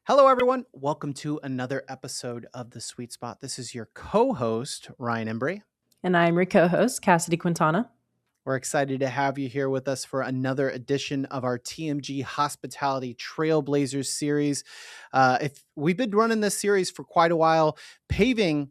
Hello, everyone. Welcome to another episode of The Sweet Spot. This is your co host, Ryan Embry. And I'm your co-host, Cassidy Quintana. We're excited to have you here with us for another edition of our TMG Hospitality Trailblazers series. If we've been running this series for quite a while, paving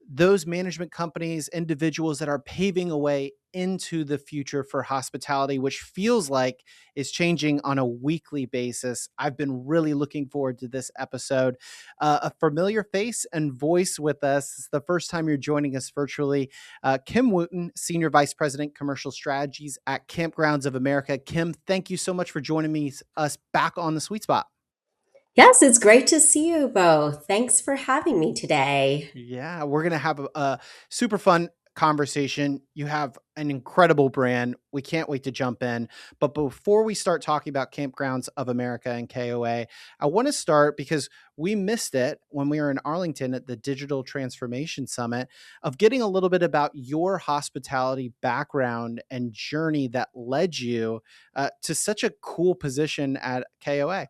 those management companies, individuals that are paving a way into the future for hospitality, which feels like is changing on a weekly basis. I've been really looking forward to this episode. A familiar face and voice with us. It's the first time you're joining us virtually. Kim Wootteon, Senior Vice President, Commercial Strategies at Kampgrounds of America. Kim, thank you so much for joining us back on the Sweet Spot. Yes, it's great to see you both. Thanks for having me today. Yeah, we're going to have a super fun conversation. You have an incredible brand. We can't wait to jump in. But before we start talking about Kampgrounds of America and KOA, I want to start because we missed it when we were in Arlington at the Digital Transformation Summit of getting a little bit about your hospitality background and journey that led you to such a cool position at KOA.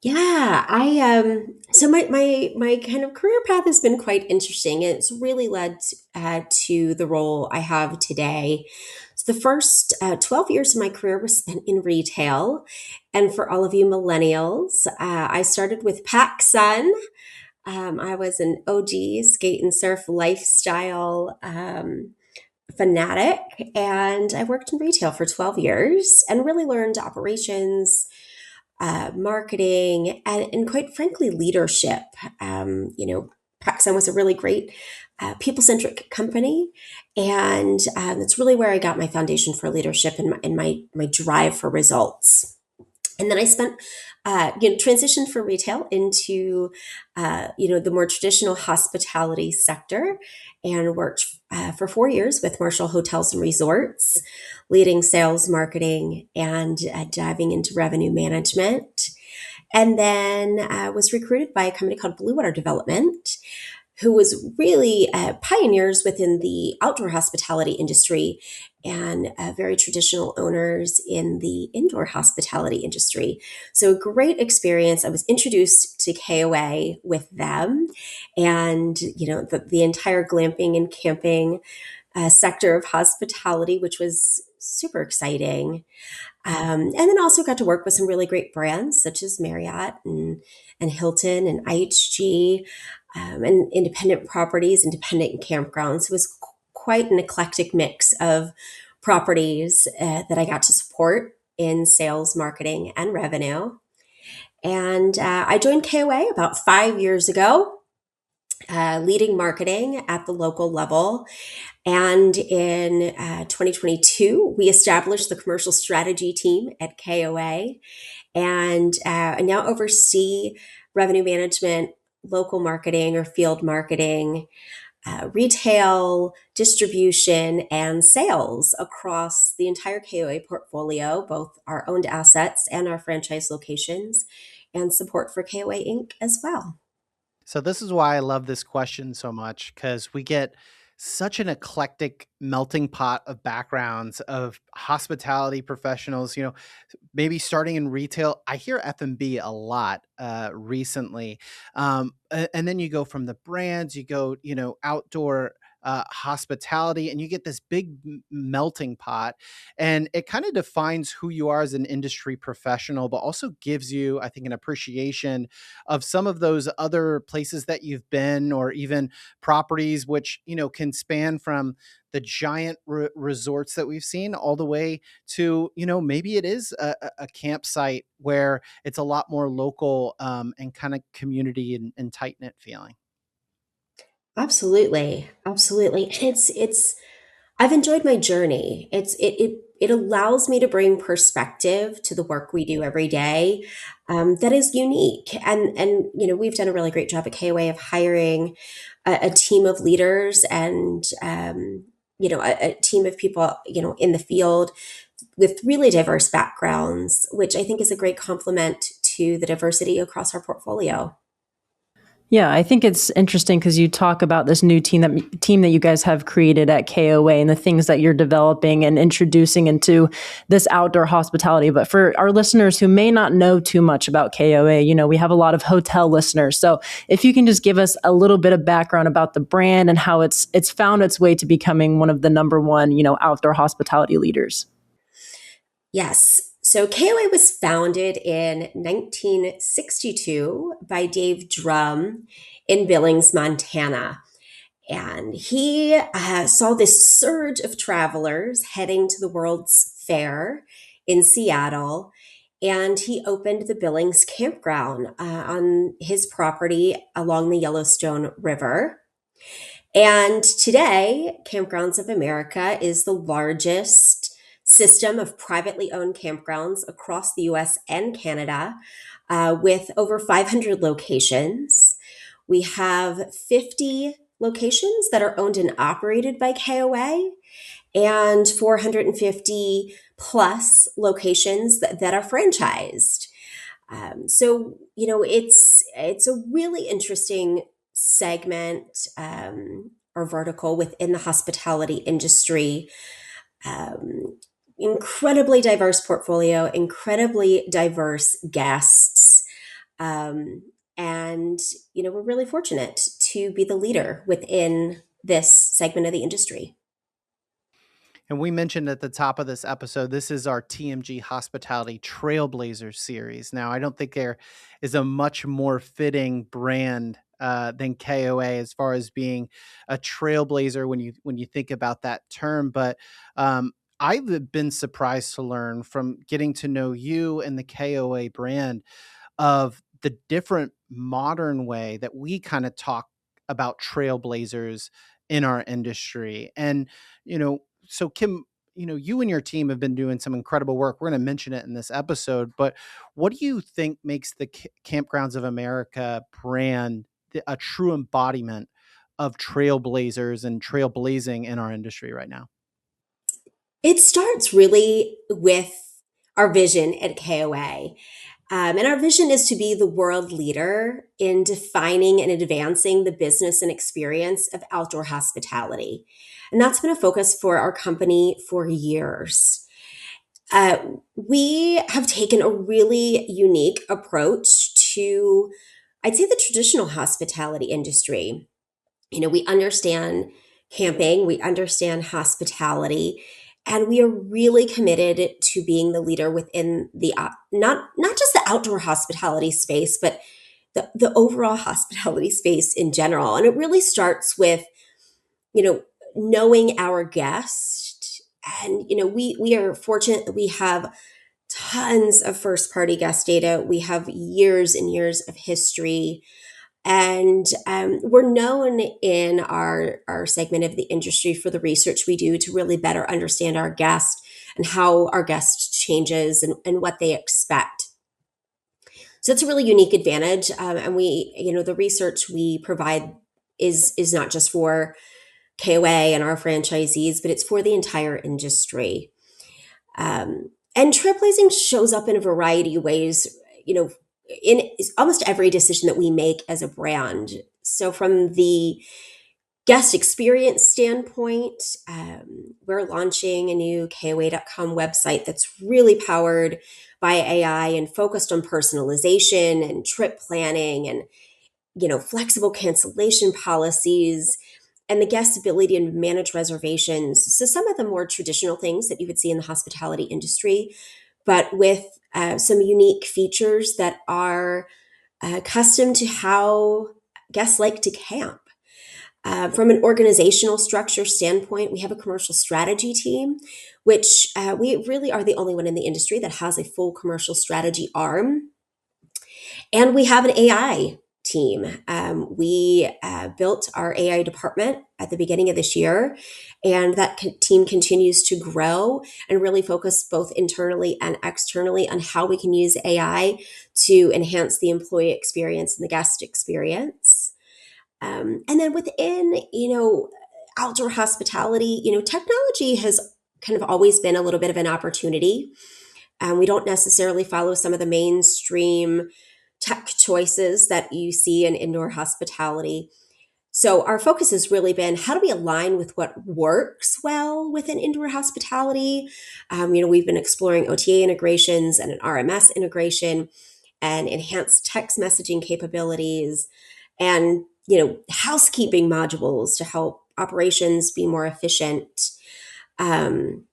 Yeah, I so my kind of career path has been quite interesting. It's really led to the role I have today. So the first 12 years of my career was spent in retail, and for all of you millennials, I started with PacSun. I was an OG skate and surf lifestyle fanatic, and I worked in retail for 12 years and really learned operations, marketing, and quite frankly, leadership. Praxon was a really great people-centric company, and that's really where I got my foundation for leadership and my drive for results. And then I spent, transitioned from retail into, the more traditional hospitality sector, and worked for 4 years with Marshall Hotels and Resorts, leading sales, marketing, and diving into revenue management. And then was recruited by a company called Blue Water Development, who was really pioneers within the outdoor hospitality industry and very traditional owners in the indoor hospitality industry. So, a great experience. I was introduced to KOA with them, and the entire glamping and camping sector of hospitality, which was super exciting. And then also got to work with some really great brands such as Marriott and Hilton and IHG, and independent properties, independent campgrounds. It was quite an eclectic mix of properties that I got to support in sales, marketing, and revenue. And I joined KOA about 5 years ago, leading marketing at the local level. And in 2022, we established the commercial strategy team at KOA, and I now oversee revenue management, local marketing or field marketing, retail, distribution, and sales across the entire KOA portfolio, both our owned assets and our franchise locations, and support for KOA Inc. as well. So this is why I love this question so much because we get such an eclectic melting pot of backgrounds of hospitality professionals, maybe starting in retail. I hear F&B a lot recently. And then you go from the brands, you go, outdoor hospitality, and you get this big melting pot. And it kind of defines who you are as an industry professional, but also gives you, I think, an appreciation of some of those other places that you've been, or even properties, which, can span from the giant resorts that we've seen all the way to, maybe it is a campsite where it's a lot more local and kind of community and tight knit feeling. Absolutely, absolutely. It's I've enjoyed my journey. It allows me to bring perspective to the work we do every day, that is unique. And we've done a really great job at KOA of hiring a team of leaders, and a team of people in the field with really diverse backgrounds, which I think is a great complement to the diversity across our portfolio. Yeah, I think it's interesting because you talk about this new team that you guys have created at KOA and the things that you're developing and introducing into this outdoor hospitality. But for our listeners who may not know too much about KOA, we have a lot of hotel listeners. So if you can just give us a little bit of background about the brand and how it's found its way to becoming one of the number one, outdoor hospitality leaders. Yes. So KOA was founded in 1962 by Dave Drum in Billings, Montana. And he saw this surge of travelers heading to the World's Fair in Seattle. And he opened the Billings campground on his property along the Yellowstone River. And today, Kampgrounds of America is the largest system of privately owned campgrounds across the US and Canada, with over 500 locations. We have 50 locations that are owned and operated by KOA and 450 plus locations that are franchised. It's a really interesting segment or vertical within the hospitality industry. Um, Incredibly diverse portfolio, incredibly diverse guests. And, we're really fortunate to be the leader within this segment of the industry. And we mentioned at the top of this episode, this is our TMG Hospitality Trailblazers series. Now, I don't think there is a much more fitting brand than KOA as far as being a trailblazer when you think about that term. But I've been surprised to learn from getting to know you and the KOA brand of the different modern way that we kind of talk about trailblazers in our industry. And, so Kim, you and your team have been doing some incredible work. We're going to mention it in this episode, but what do you think makes the Kampgrounds of America brand a true embodiment of trailblazers and trailblazing in our industry right now? It starts really with our vision at KOA. And our vision is to be the world leader in defining and advancing the business and experience of outdoor hospitality. And that's been a focus for our company for years. Uh, we have taken a really unique approach to, I'd say, the traditional hospitality industry. We understand camping, we understand hospitality, and we are really committed to being the leader within the not just the outdoor hospitality space, but the overall hospitality space in general. And it really starts with, you know, knowing our guest. And, we are fortunate that we have tons of first party guest data. We have years and years of history, and we're known in our segment of the industry for the research we do to really better understand our guest and how our guest changes and what they expect. So it's a really unique advantage. And the research we provide is not just for KOA and our franchisees, but it's for the entire industry. And trailblazing shows up in a variety of ways, in almost every decision that we make as a brand. So from the guest experience standpoint, we're launching a new KOA.com website that's really powered by AI and focused on personalization and trip planning and, flexible cancellation policies and the guest's ability to manage reservations. So some of the more traditional things that you would see in the hospitality industry, but with some unique features that are custom to how guests like to camp. From an organizational structure standpoint, we have a commercial strategy team, which we really are the only one in the industry that has a full commercial strategy arm. And we have an AI team. We built our AI department at the beginning of this year, and that team continues to grow and really focus both internally and externally on how we can use AI to enhance the employee experience and the guest experience. And then within, outdoor hospitality, technology has kind of always been a little bit of an opportunity. We don't necessarily follow some of the mainstream tech choices that you see in indoor hospitality. So our focus has really been, how do we align with what works well within indoor hospitality? We've been exploring OTA integrations and an RMS integration and enhanced text messaging capabilities and housekeeping modules to help operations be more efficient. Um,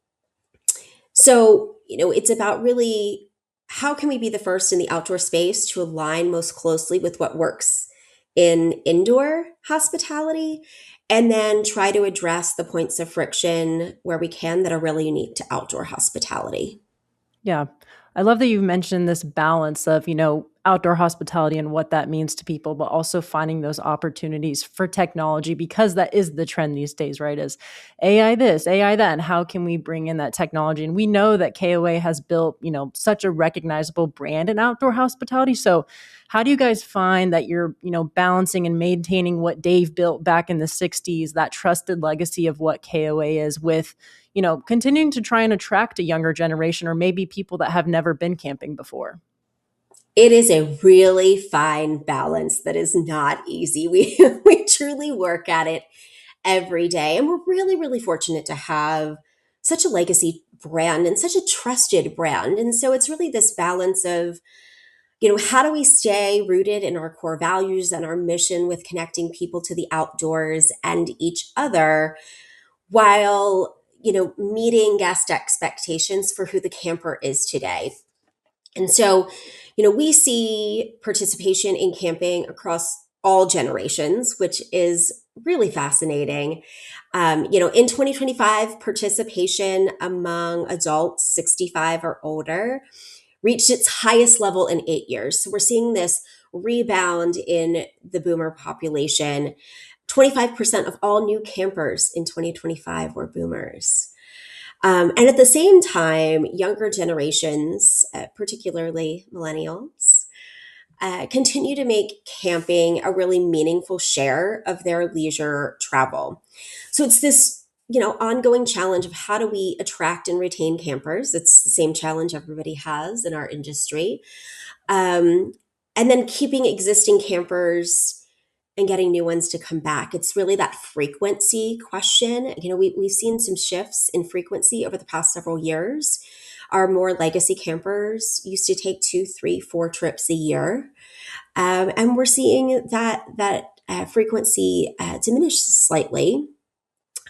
it's about really, how can we be the first in the outdoor space to align most closely with what works in indoor hospitality, and then try to address the points of friction where we can that are really unique to outdoor hospitality. Yeah. I love that you mentioned this balance of, outdoor hospitality and what that means to people, but also finding those opportunities for technology, because that is the trend these days, right? Is AI this, AI that, and how can we bring in that technology? And we know that KOA has built, such a recognizable brand in outdoor hospitality. So how do you guys find that you're, balancing and maintaining what Dave built back in the 60s, that trusted legacy of what KOA is, with continuing to try and attract a younger generation, or maybe people that have never been camping before? It is a really fine balance that is not easy. We we truly work at it every day, and we're really, really fortunate to have such a legacy brand and such a trusted brand. And so it's really this balance of, how do we stay rooted in our core values and our mission with connecting people to the outdoors and each other, while meeting guest expectations for who the camper is today. And so, we see participation in camping across all generations, which is really fascinating. In 2025, participation among adults 65 or older reached its highest level in 8 years. So we're seeing this rebound in the boomer population. 25% of all new campers in 2025 were boomers. And at the same time, younger generations, particularly millennials, continue to make camping a really meaningful share of their leisure travel. So it's this, ongoing challenge of, how do we attract and retain campers? It's the same challenge everybody has in our industry. Um, and then keeping existing campers and getting new ones to come back. It's really that frequency question. We've seen some shifts in frequency over the past several years. Our more legacy campers used to take 2, 3, 4 trips a year. And we're seeing that frequency diminish slightly.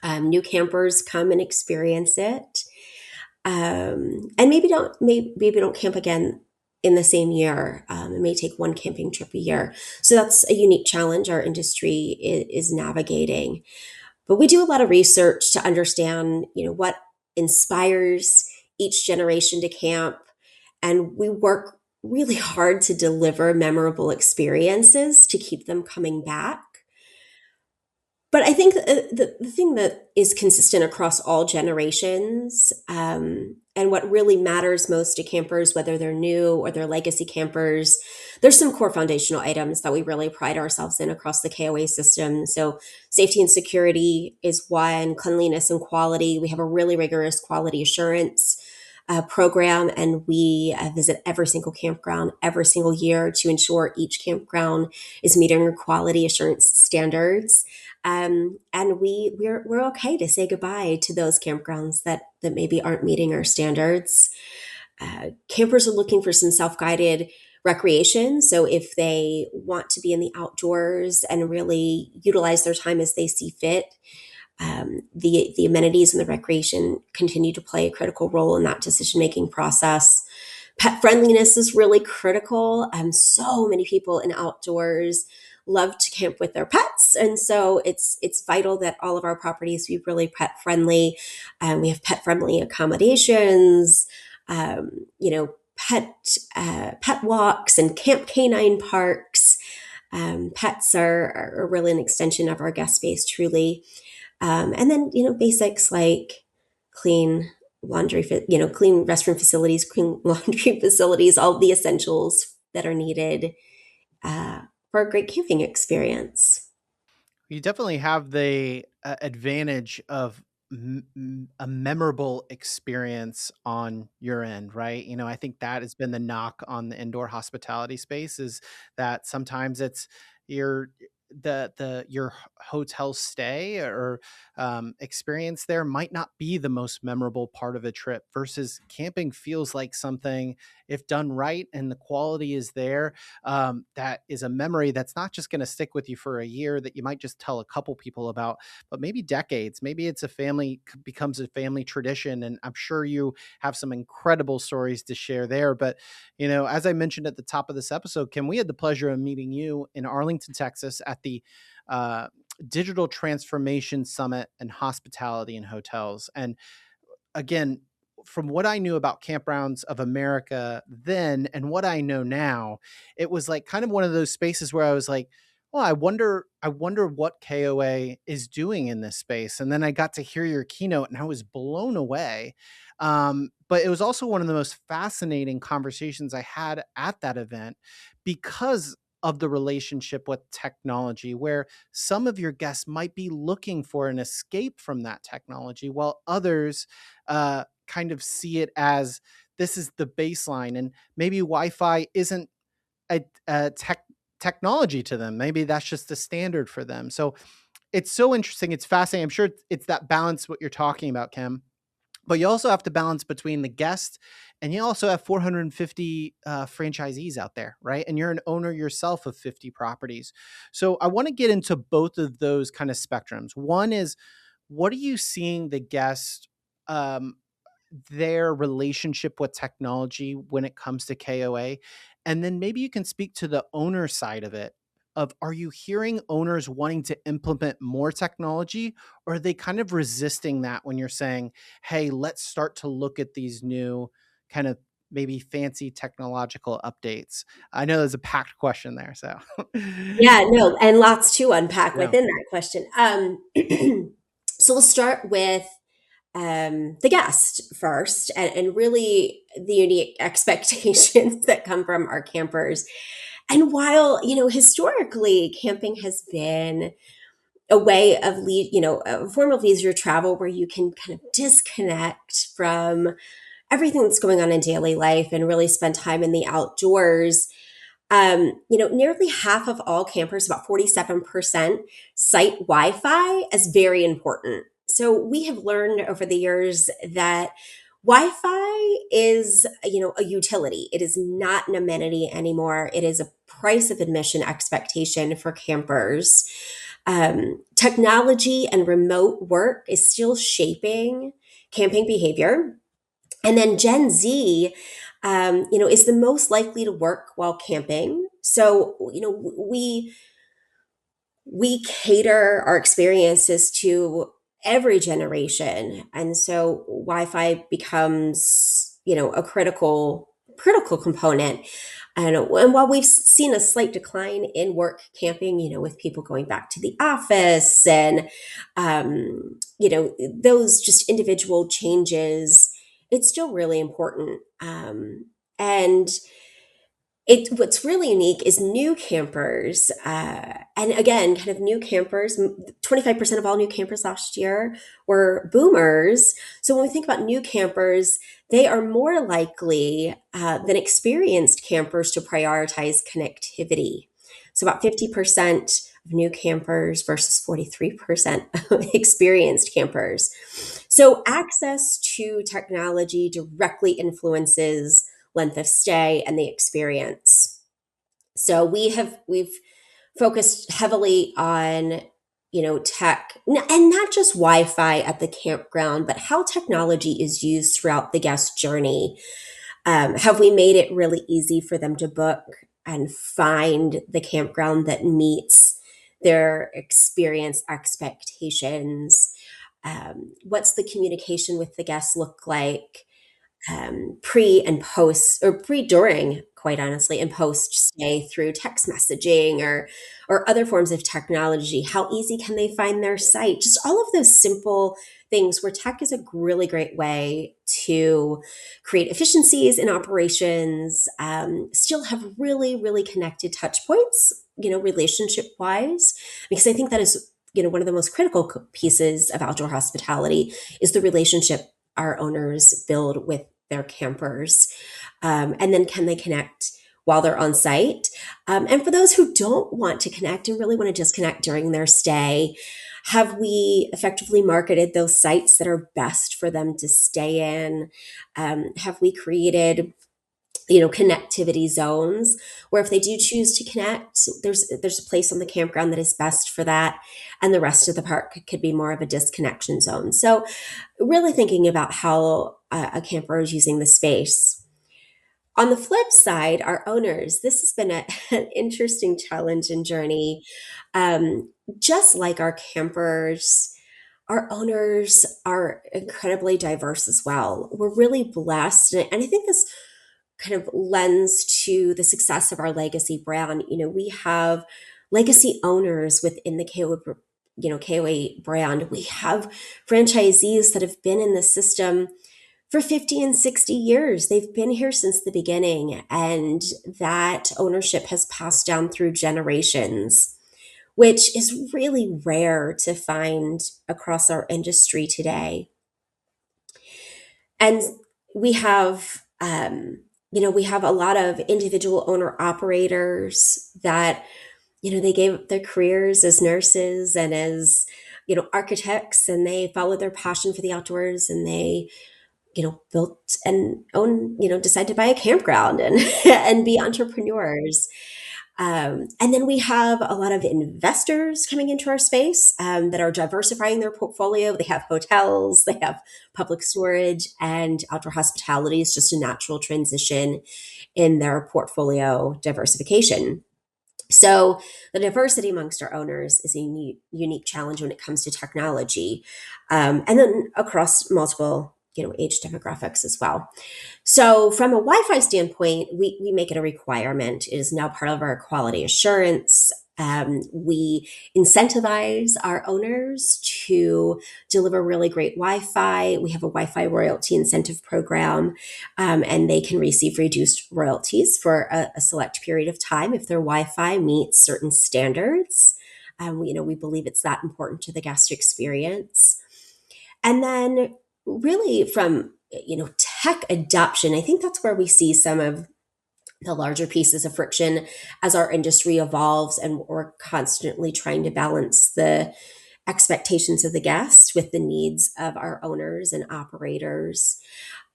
New campers come and experience it, and maybe don't camp again in the same year. It may take one camping trip a year. So that's a unique challenge our industry is navigating. But we do a lot of research to understand, what inspires each generation to camp. And we work really hard to deliver memorable experiences to keep them coming back. But I think the thing that is consistent across all generations, and what really matters most to campers, whether they're new or they're legacy campers, there's some core foundational items that we really pride ourselves in across the KOA system. So safety and security is one, cleanliness and quality. We have a really rigorous quality assurance program, and we visit every single campground every single year to ensure each campground is meeting our quality assurance standards. And we're okay to say goodbye to those campgrounds that maybe aren't meeting our standards. Campers are looking for some self-guided recreation. So if they want to be in the outdoors and really utilize their time as they see fit, the amenities and the recreation continue to play a critical role in that decision-making process. Pet friendliness is really critical. So many people in outdoors love to camp with their pets, and so it's vital that all of our properties be really pet friendly. We have pet friendly accommodations, pet walks and camp canine parks. Pets are really an extension of our guest base, truly. And then basics like clean laundry, clean restroom facilities, clean laundry facilities, all the essentials that are needed for a great camping experience. You definitely have the advantage of a memorable experience on your end, right? I think that has been the knock on the indoor hospitality space, is that sometimes it's your your hotel stay or experience there might not be the most memorable part of a trip, versus camping feels like something, if done right and the quality is there, that is a memory that's not just going to stick with you for a year, that you might just tell a couple people about, but maybe decades. Maybe it's a family, becomes a family tradition. And I'm sure you have some incredible stories to share there. But, as I mentioned at the top of this episode, Kim, we had the pleasure of meeting you in Arlington, Texas at the uh, Digital Transformation Summit and Hospitality and Hotels. And again, from what I knew about Kampgrounds of America then and what I know now, it was like kind of one of those spaces where I was like, "Oh, I wonder what KOA is doing in this space." And then I got to hear your keynote and I was blown away. But it was also one of the most fascinating conversations I had at that event, because of the relationship with technology, where some of your guests might be looking for an escape from that technology, while others kind of see it as this is the baseline, and maybe Wi-Fi isn't a technology to them. Maybe that's just the standard for them. So it's so interesting. It's fascinating. I'm sure it's that balance what you're talking about, Kim. But you also have to balance between the guest, and you also have 450 franchisees out there, right? And you're an owner yourself of 50 properties. So I want to get into both of those kind of spectrums. One is, what are you seeing the guest, um, their relationship with technology when it comes to KOA? And then maybe you can speak to the owner side of it. Of, are you hearing owners wanting to implement more technology, or are they kind of resisting that when you're saying, "Hey, let's start to look at these new kind of maybe fancy technological updates"? I know there's a packed question there, so Yeah, no, and lots to unpack yeah. within that question. So we'll start with the guest first, and really the unique expectations that come from our campers. And while, historically camping has been a way of a form of leisure travel where you can kind of disconnect from everything that's going on in daily life and really spend time in the outdoors. Nearly half of all campers, about 47%, cite Wi-Fi as very important. So we have learned over the years that Wi-Fi is, a utility. It is not an amenity anymore. It is a price of admission expectation for campers. Technology and remote work is still shaping camping behavior. And then Gen Z, is the most likely to work while camping. So, we cater our experiences to every generation, and so Wi-Fi becomes, a critical component. And while we've seen a slight decline in work camping, with people going back to the office and, those just individual changes, it's still really important. And what's really unique is new campers, and again, kind of new campers. 25% of all new campers last year were boomers. So when we think about new campers, they are more likely than experienced campers to prioritize connectivity. So about 50% of new campers versus 43% of experienced campers. So access to technology directly influences length of stay and the experience. So we've focused heavily on, tech, and not just Wi-Fi at the campground, but how technology is used throughout the guest journey. Have we made it really easy for them to book and find the campground that meets their experience expectations? What's the communication with the guests look like? Pre and post, or pre, during, quite honestly, and post stay, through text messaging or other forms of technology? How easy can they find their site? Just all of those simple things where tech is a really great way to create efficiencies in operations, still have really, really connected touch points, relationship wise, because I think that is one of the most critical pieces of outdoor hospitality is the relationship our owners build with their campers. And then can they connect while they're on site? And for those who don't want to connect and really want to disconnect during their stay, have we effectively marketed those sites that are best for them to stay in? Have we created connectivity zones where if they do choose to connect, there's a place on the campground that is best for that, and the rest of the park could be more of a disconnection zone. So really thinking about how a camper is using the space. On the flip side, our owners, this has been an interesting challenge and journey. Just like our campers, our owners are incredibly diverse as well. We're really blessed. And I think this kind of lends to the success of our legacy brand. We have legacy owners within the KOA brand. We have franchisees that have been in the system for 50 and 60 years. They've been here since the beginning, and that ownership has passed down through generations, which is really rare to find across our industry today. And we have, we have a lot of individual owner operators that, they gave their careers as nurses and as, architects, and they followed their passion for the outdoors, and they built and own, decide to buy a campground and and be entrepreneurs. And then we have a lot of investors coming into our space that are diversifying their portfolio. They have hotels, they have public storage, and outdoor hospitality is just a natural transition in their portfolio diversification. So the diversity amongst our owners is a unique challenge when it comes to technology, and then across multiple age demographics as well. So from a Wi-Fi standpoint, we make it a requirement. It is now part of our quality assurance. We incentivize our owners to deliver really great Wi-Fi. We have a Wi-Fi royalty incentive program, and they can receive reduced royalties for a select period of time if their Wi-Fi meets certain standards. We believe it's that important to the guest experience. And then really from tech adoption, I think that's where we see some of the larger pieces of friction as our industry evolves, and we're constantly trying to balance the expectations of the guest with the needs of our owners and operators.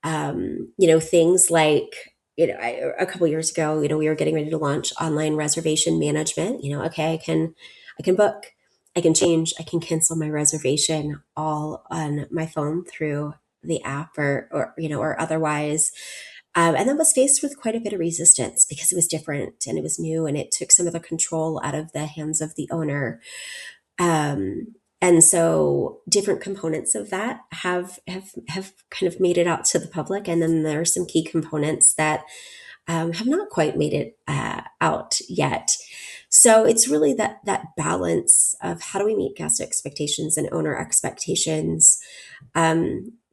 Things like a couple years ago, we were getting ready to launch online reservation management. Okay, I can book, I can change, I can cancel my reservation all on my phone through the app or otherwise. And then was faced with quite a bit of resistance because it was different and it was new, and it took some of the control out of the hands of the owner. And so different components of that have kind of made it out to the public, and then there are some key components that have not quite made it out yet. So it's really that balance of how do we meet guest expectations and owner expectations.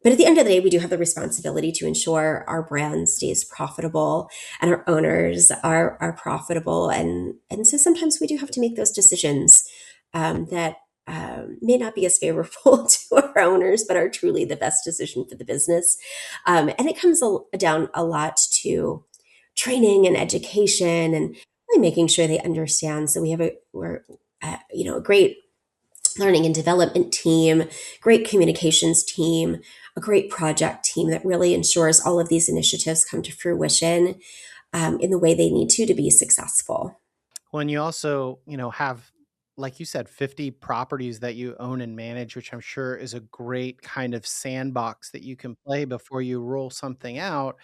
But at the end of the day, we do have the responsibility to ensure our brand stays profitable and our owners are profitable. And so sometimes we do have to make those decisions that may not be as favorable to our owners, but are truly the best decision for the business. And it comes down a lot to training and education and really making sure they understand. So we're a great learning and development team, great communications team, a great project team that really ensures all of these initiatives come to fruition in the way they need to be successful. When you also, have, like you said, 50 properties that you own and manage, which I'm sure is a great kind of sandbox that you can play before you roll something out,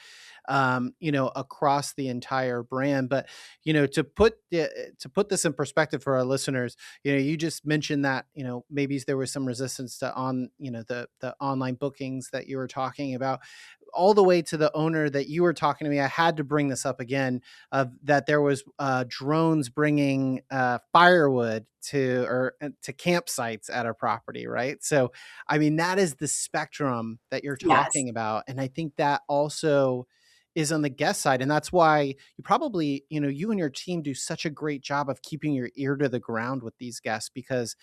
across the entire brand. But, to put this in perspective for our listeners, you just mentioned that, maybe there was some resistance to the online bookings that you were talking about, all the way to the owner that you were talking to me. I had to bring this up again, that there was drones bringing firewood to campsites at a property, right? So, I mean, that is the spectrum that you're Yes. talking about, and I think that also is on the guest side. And that's why you probably, you and your team do such a great job of keeping your ear to the ground with these guests, because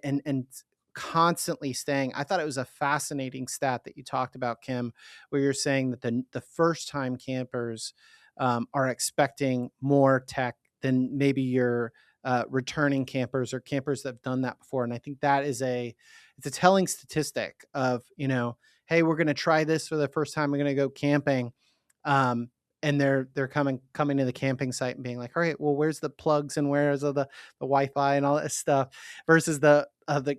and constantly staying. I thought it was a fascinating stat that you talked about, Kim, where you're saying that the first time campers are expecting more tech than maybe your returning campers or campers that have done that before. And I think that is it's a telling statistic of, hey, we're going to try this for the first time. We're going to go camping. And they're coming to the camping site and being like, all right, well, where's the plugs and where's the Wi-Fi and all that stuff, versus the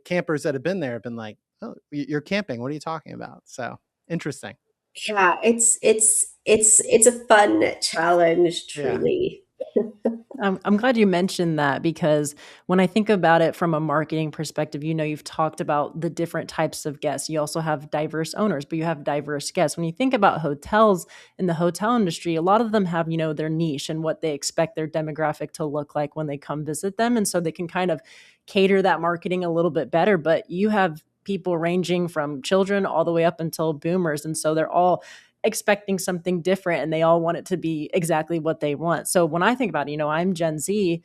campers that have been there have been like, oh, you're camping. What are you talking about? So interesting. Yeah, it's a fun challenge, Yeah. truly. I'm glad you mentioned that, because when I think about it from a marketing perspective, you've talked about the different types of guests. You also have diverse owners, but you have diverse guests. When you think about hotels in the hotel industry, a lot of them have, their niche and what they expect their demographic to look like when they come visit them. And so they can kind of cater that marketing a little bit better. But you have people ranging from children all the way up until boomers. And so they're all expecting something different and they all want it to be exactly what they want. So when I think about it, I'm Gen Z,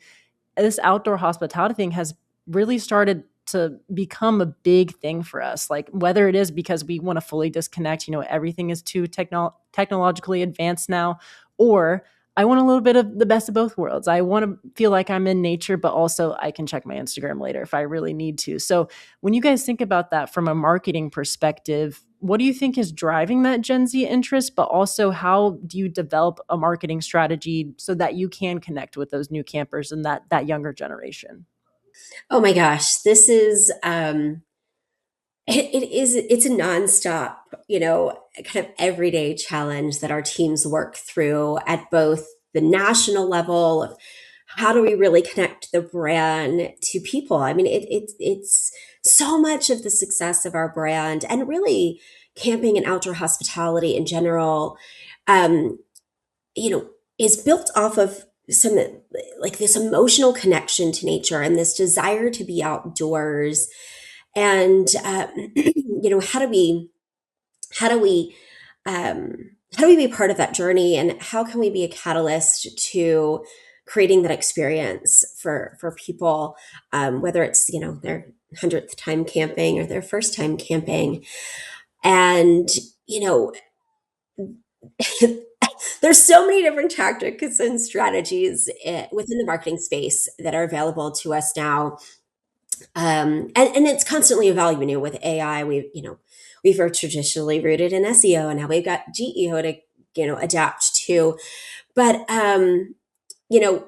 this outdoor hospitality thing has really started to become a big thing for us. Like, whether it is because we want to fully disconnect, everything is too technologically advanced now, or I want a little bit of the best of both worlds. I want to feel like I'm in nature, but also I can check my Instagram later if I really need to. So when you guys think about that from a marketing perspective, what do you think is driving that Gen Z interest? But also, how do you develop a marketing strategy so that you can connect with those new campers and that younger generation? Oh my gosh, this is it's a nonstop, kind of everyday challenge that our teams work through at both the national level of how do we really connect the brand to people. I mean, it's so much of the success of our brand, and really camping and outdoor hospitality in general, um, you know, is built off of some, like, this emotional connection to nature and this desire to be outdoors. And how do we how do we how do we be part of that journey, and how can we be a catalyst to creating that experience for people, whether it's their 100th time camping or their first time camping. And you know there's so many different tactics and strategies within the marketing space that are available to us now. And it's constantly evolving. With AI, we were traditionally rooted in SEO, and now we've got GEO to adapt to. But you know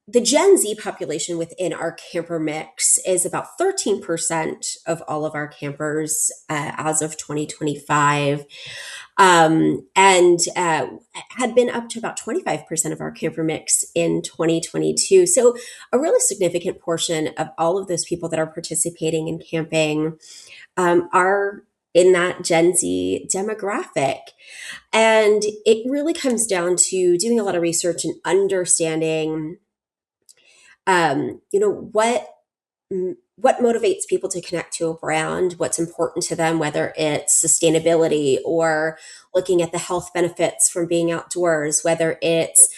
the Gen Z population within our camper mix is about 13% of all of our campers as of 2025, and had been up to about 25% of our camper mix in 2022. So, a really significant portion of all of those people that are participating in camping are in that Gen Z demographic. And it really comes down to doing a lot of research and understanding, what what motivates people to connect to a brand, what's important to them, whether it's sustainability or looking at the health benefits from being outdoors, whether it's,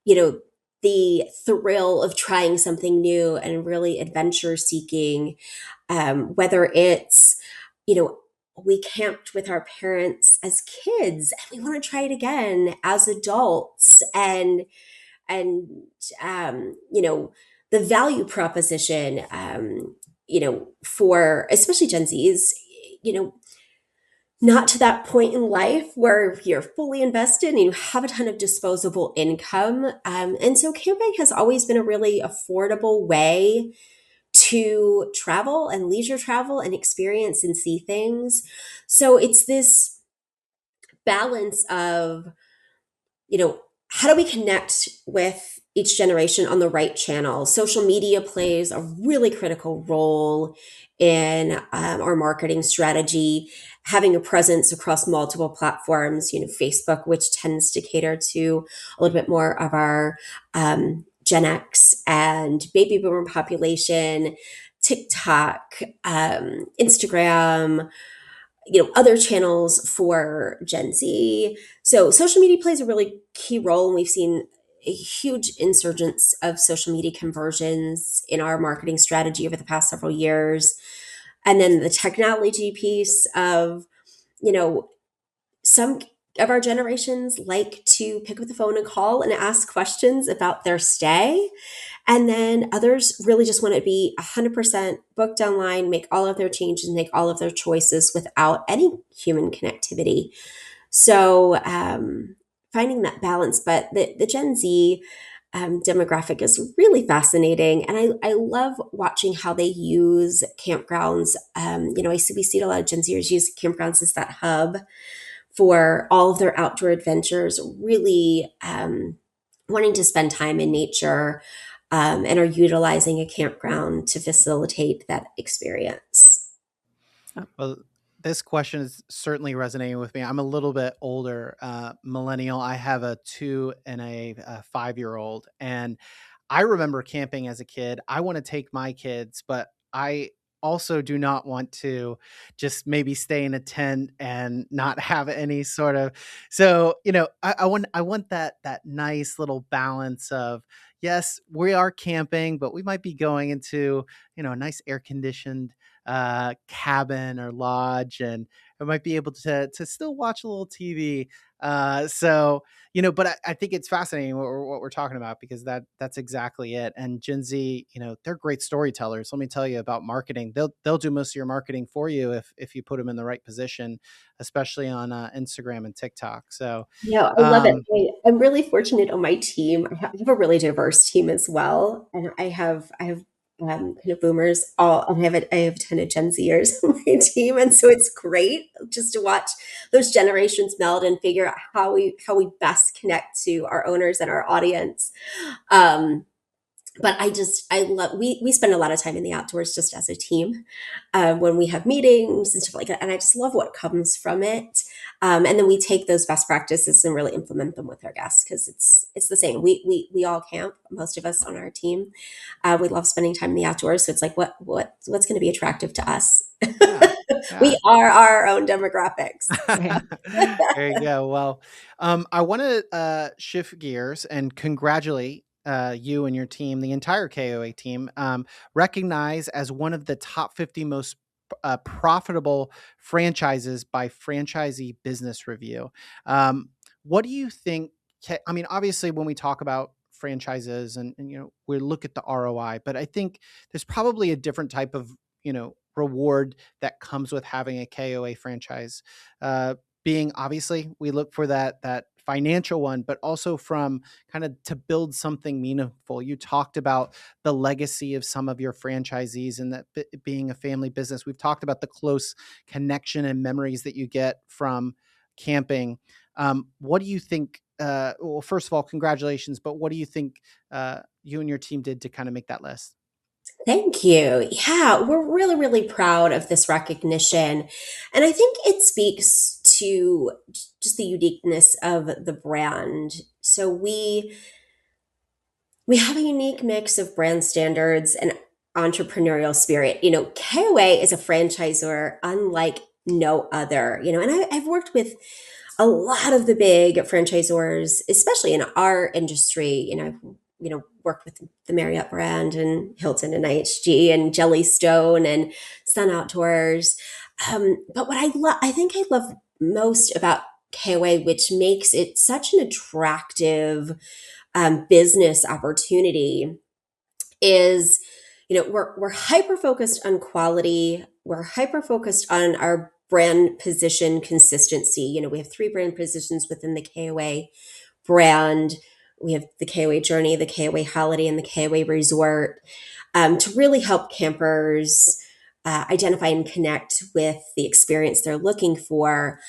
you know, the thrill of trying something new and really adventure seeking, whether it's, you know, we camped with our parents as kids and we want to try it again as adults. And the value proposition, for especially Gen Zs, you know not to that point in life where you're fully invested and you have a ton of disposable income. And so camping has always been a really affordable way to travel and leisure travel and experience and see things. So it's this balance of, how do we connect with each generation on the right channel? Social media plays a really critical role in our marketing strategy, having a presence across multiple platforms, Facebook, which tends to cater to a little bit more of our Gen X and baby boomer population, TikTok, Instagram, other channels for Gen Z. So social media plays a really key role, and we've seen a huge insurgence of social media conversions in our marketing strategy over the past several years. And then the technology piece of, you know, some of our generations like to pick up the phone and call and ask questions about their stay. And then others really just want to be 100% booked online, make all of their changes, make all of their choices without any human connectivity. So finding that balance, but the Gen Z demographic is really fascinating. And I love watching how they use campgrounds. We see a lot of Gen Zers use campgrounds as that hub for all of their outdoor adventures, really wanting to spend time in nature, and are utilizing a campground to facilitate that experience. Well, this question is certainly resonating with me. I'm a little bit older, millennial. I have a 2 and a 5-year-old, and I remember camping as a kid. I want to take my kids, but I also do not want to just maybe stay in a tent and not have any sort of. So I want that nice little balance of, yes, we are camping, but we might be going into a nice air conditioned cabin or lodge, and I might be able to still watch a little TV. But I think it's fascinating what we're talking about, because that's exactly it. And Gen Z, they're great storytellers. Let me tell you about marketing. They'll do most of your marketing for you if you put them in the right position, especially on Instagram and TikTok. So, Yeah, I love it. um, I'm really fortunate on my team. I have a really diverse team as well, and I have kind of boomers all. And I have a ton of Gen Zers on my team, and so it's great just to watch those generations meld and figure out how we best connect to our owners and our audience. Um, but I love, we spend a lot of time in the outdoors just as a team, when we have meetings and stuff like that, and I just love what comes from it. And then we take those best practices and really implement them with our guests, because it's the same. We all camp, most of us on our team. We love spending time in the outdoors, so it's like what's going to be attractive to us. yeah, yeah. We are our own demographics. Right. There you go. Well, I want to shift gears and congratulate you and your team, the entire KOA team, recognized as one of the top 50 most profitable franchises by Franchisee Business Review. What do you think? I mean, obviously, when we talk about franchises and we look at the ROI, but I think there's probably a different type of reward that comes with having a KOA franchise. Being obviously, we look for that financial one, but also from kind of to build something meaningful. You talked about the legacy of some of your franchisees and that being a family business. We've talked about the close connection and memories that you get from camping. What do you think? Well, first of all, congratulations. But what do you think you and your team did to kind of make that list? Thank you. Yeah, we're really, really proud of this recognition. And I think it speaks to just the uniqueness of the brand. So we have a unique mix of brand standards and entrepreneurial spirit. KOA is a franchisor unlike no other. And I've worked with a lot of the big franchisors, especially in our industry. I've worked with the Marriott brand and Hilton and IHG and Jellystone and Sun Outdoors. But what I think I love most about KOA, which makes it such an attractive business opportunity, is we're hyper focused on quality. We're hyper focused on our brand position consistency. We have three brand positions within the KOA brand. We have the KOA Journey, the KOA Holiday, and the KOA Resort, to really help campers identify and connect with the experience they're looking for.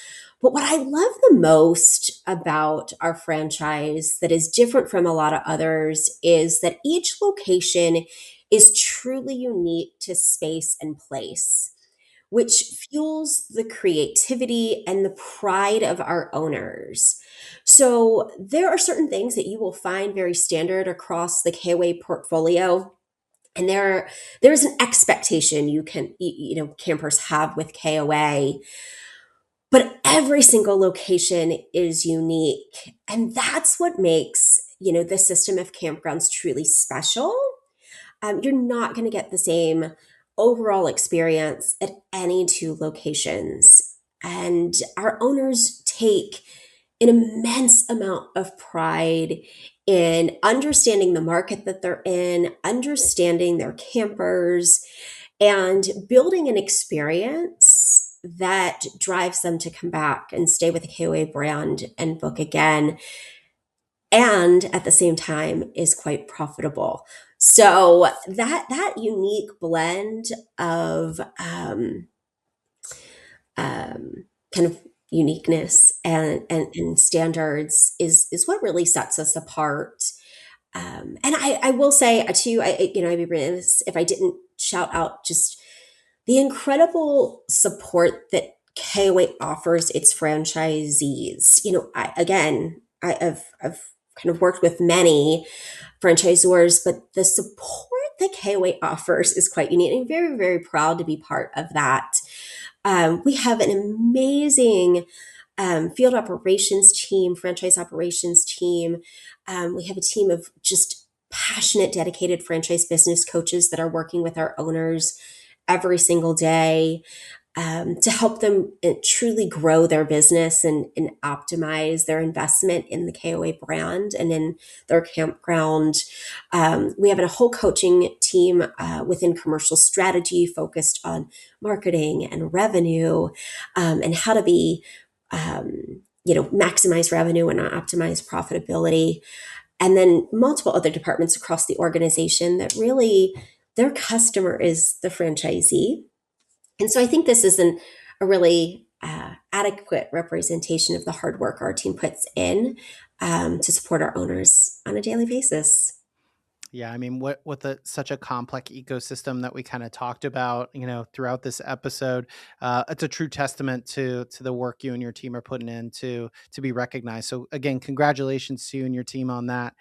But what I love the most about our franchise that is different from a lot of others is that each location is truly unique to space and place, which fuels the creativity and the pride of our owners. So there are certain things that you will find very standard across the KOA portfolio, And there's an expectation campers have with KOA, but every single location is unique. And that's what makes, the system of campgrounds truly special. You're not going to get the same overall experience at any two locations. And our owners take an immense amount of pride in understanding the market that they're in, understanding their campers, and building an experience that drives them to come back and stay with the KOA brand and book again, and at the same time is quite profitable. So that unique blend of kind of uniqueness and standards is what really sets us apart. And I will say too, I'd be remiss if I didn't shout out just the incredible support that KOA offers its franchisees. I've kind of worked with many franchisors, but the support that KOA offers is quite unique. I'm very, very proud to be part of that. We have an amazing field operations team, franchise operations team. We have a team of just passionate, dedicated franchise business coaches that are working with our owners every single day to help them truly grow their business and optimize their investment in the KOA brand and in their campground. We have a whole coaching team within commercial strategy focused on marketing and revenue and how to be, maximize revenue and optimize profitability. And then multiple other departments across the organization that really their customer is the franchisee. And so I think this is a really adequate representation of the hard work our team puts in to support our owners on a daily basis. Yeah, I mean, what with such a complex ecosystem that we kind of talked about, throughout this episode, it's a true testament to the work you and your team are putting in to be recognized. So again, congratulations to you and your team on that.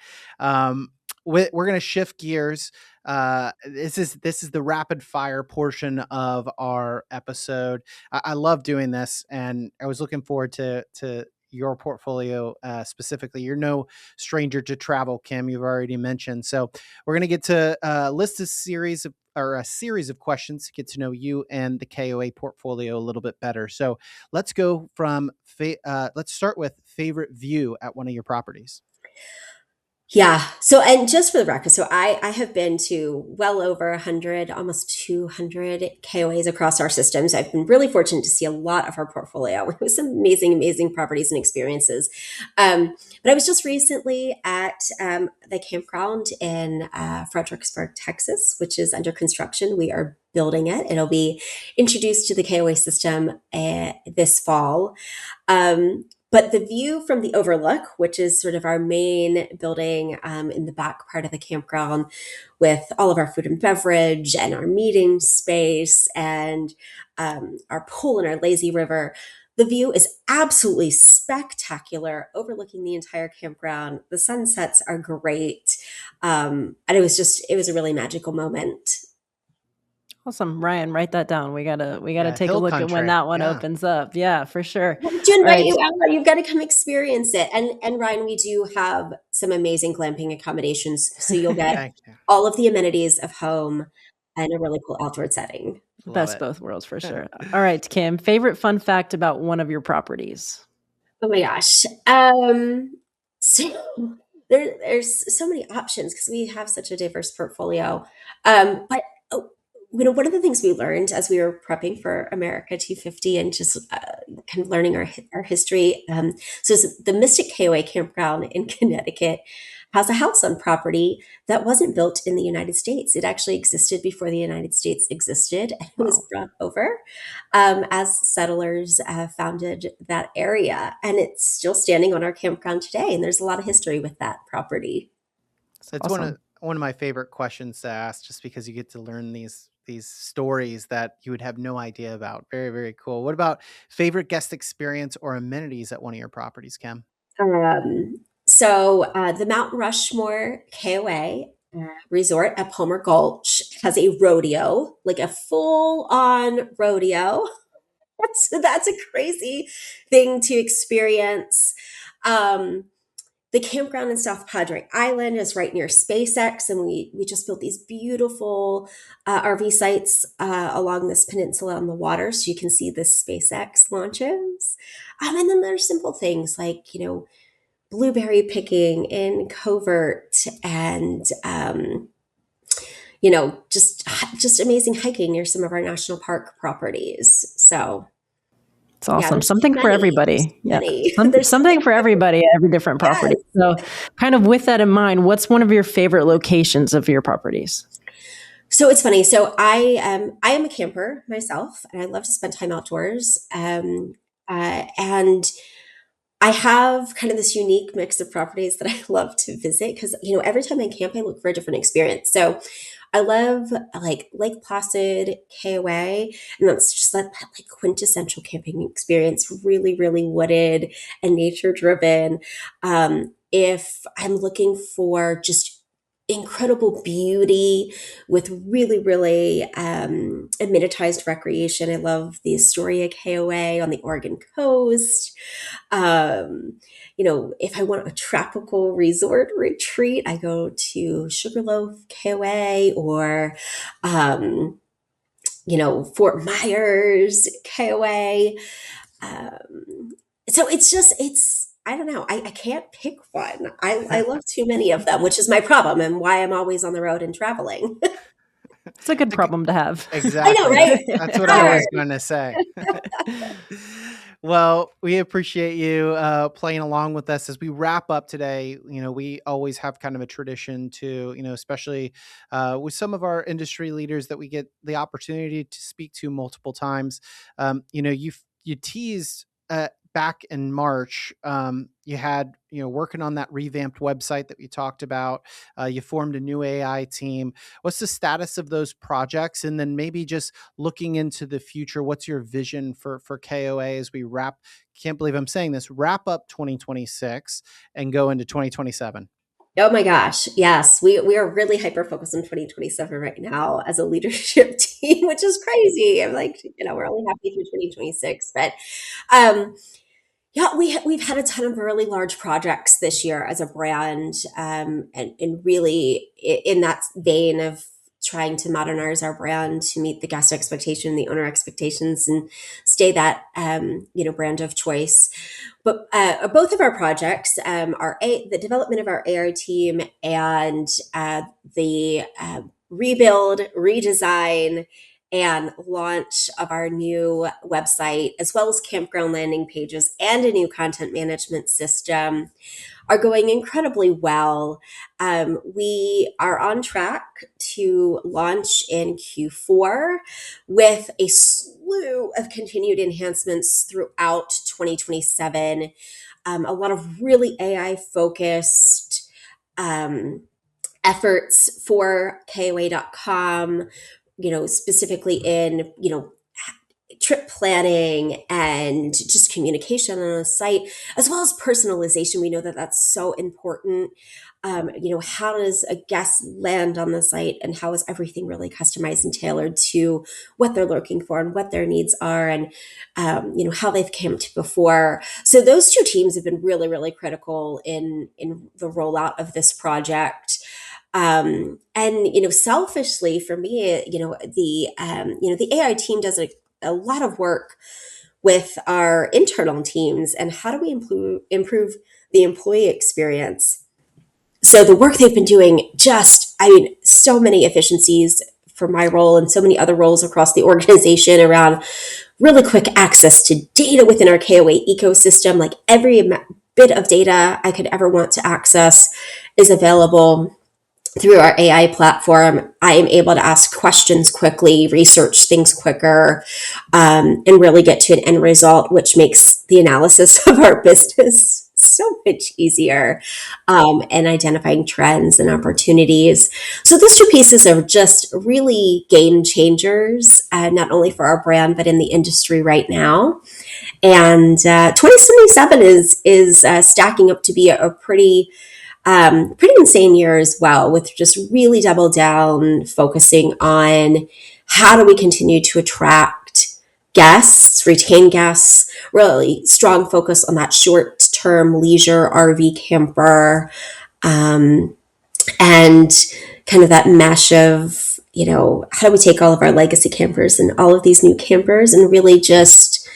We're going to shift gears. This is the rapid fire portion of our episode. I love doing this, and I was looking forward to your portfolio specifically. You're no stranger to travel, Kim. You've already mentioned. So we're going to get to list a series of questions to get to know you and the KOA portfolio a little bit better. So let's go from let's start with favorite view at one of your properties. Yeah. So, and just for the record, so I have been to well over 100, almost 200 KOAs across our systems. I've been really fortunate to see a lot of our portfolio with some amazing, amazing properties and experiences. But I was just recently at the campground in Fredericksburg, Texas, which is under construction. We are building it. It'll be introduced to the KOA system this fall. But the view from the overlook, which is sort of our main building in the back part of the campground with all of our food and beverage and our meeting space and our pool and our lazy river, the view is absolutely spectacular, overlooking the entire campground. The sunsets are great. And it was a really magical moment. Awesome. Ryan, write that down. We gotta Yeah, take a hill look at when country. that one Yeah. opens up. Yeah, for sure. I have to All invite right. you out. You've got to come experience it. And Ryan, we do have some amazing glamping accommodations, so you'll get Thank you. all of the amenities of home and a really cool outdoor setting. Love Best it. both worlds for sure. All right, Kim, favorite fun fact about one of your properties? Oh my gosh. So there's so many options because we have such a diverse portfolio. But one of the things we learned as we were prepping for America 250 and just kind of learning our history. So the Mystic KOA campground in Connecticut has a house on property that wasn't built in the United States. It actually existed before the United States existed, and it was Wow. brought over as settlers founded that area. And it's still standing on our campground today. And there's a lot of history with that property. That's It's awesome. one of my favorite questions to ask, just because you get to learn these stories that you would have no idea about. Very, very cool. What about favorite guest experience or amenities at one of your properties, Kim? So the Mount Rushmore KOA resort at Palmer Gulch has a rodeo, like a full on rodeo. So that's a crazy thing to experience. Um, the campground in South Padre Island is right near SpaceX, and we just built these beautiful RV sites along this peninsula on the water, so you can see the SpaceX launches. And then there's simple things like blueberry picking in Covert, and just amazing hiking near some of our national park properties. So It's yeah, awesome. there's too Something for many. There's everybody. too Yeah. many. Something for everybody at every different property. Yes. So kind of with that in mind, what's one of your favorite locations of your properties? So it's funny. So I am a camper myself, and I love to spend time outdoors. And I have kind of this unique mix of properties that I love to visit because every time I camp, I look for a different experience. So I love like Lake Placid, KOA, and that's just that like quintessential camping experience. Really, really wooded and nature driven. If I'm looking for just incredible beauty with really, really amenitized recreation, I love the Astoria KOA on the Oregon coast. If I want a tropical resort retreat, I go to Sugarloaf KOA or, Fort Myers KOA. So I don't know. I can't pick one. I love too many of them, which is my problem and why I'm always on the road and traveling. It's a good problem to have. I know, Exactly. right? That's what I was going to say. Well, we appreciate you playing along with us as we wrap up today. We always have kind of a tradition to, especially with some of our industry leaders that we get the opportunity to speak to multiple times. You teased back in March. You had, working on that revamped website that we talked about. You formed a new AI team. What's the status of those projects? And then maybe just looking into the future, what's your vision for KOA as we can't believe I'm saying this, wrap up 2026 and go into 2027? Oh my gosh. Yes. We are really hyper focused on 2027 right now as a leadership team, which is crazy. I'm like, we're only happy through 2026, but, yeah, we've had a ton of really large projects this year as a brand, and really in that vein of trying to modernize our brand to meet the guest expectation, the owner expectations, and stay that brand of choice. But both of our projects, the development of our AR team and the rebuild, redesign, and launch of our new website, as well as campground landing pages and a new content management system, are going incredibly well. We are on track to launch in Q4 with a slew of continued enhancements throughout 2027. A lot of really AI focused efforts for KOA.com, specifically in, trip planning and just communication on a site, as well as personalization. We know that that's so important. How does a guest land on the site, and how is everything really customized and tailored to what they're looking for and what their needs are, and how they've camped before. So those two teams have been really, really critical in the rollout of this project. And selfishly for me, the AI team does a lot of work with our internal teams, and how do we improve the employee experience. So the work they've been doing, so many efficiencies for my role and so many other roles across the organization around really quick access to data within our KOA ecosystem. Like every bit of data I could ever want to access is available through our AI platform. I am able to ask questions quickly, research things quicker, and really get to an end result, which makes the analysis of our business so much easier, and identifying trends and opportunities. So those two pieces are just really game changers, not only for our brand, but in the industry right now. And 2077 is stacking up to be a pretty pretty insane year as well, with just really double down, focusing on how do we continue to attract guests, retain guests, really strong focus on that short term leisure RV camper, and kind of that mesh of, how do we take all of our legacy campers and all of these new campers and really just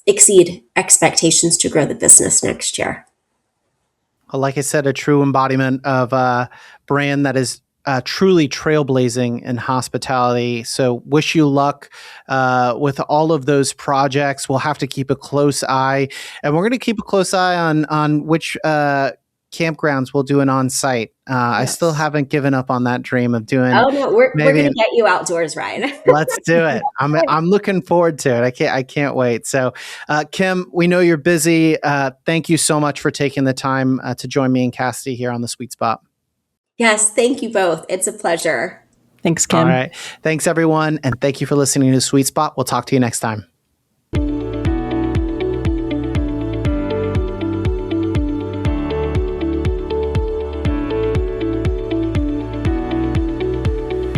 exceed expectations to grow the business next year. Like I said, a true embodiment of a brand that is truly trailblazing in hospitality. So wish you luck with all of those projects. We'll have to keep a close eye, and we're going to keep a close eye on which campgrounds we'll do an on-site. I still haven't given up on that dream of doing. Oh no, we're going to get you outdoors, Ryan. Let's do it. I'm looking forward to it. I can't wait. So, Kim, we know you're busy. Thank you so much for taking the time to join me and Cassidy here on the Sweet Spot. Yes, thank you both. It's a pleasure. Thanks, Kim. All right. Thanks, everyone. And thank you for listening to Sweet Spot. We'll talk to you next time.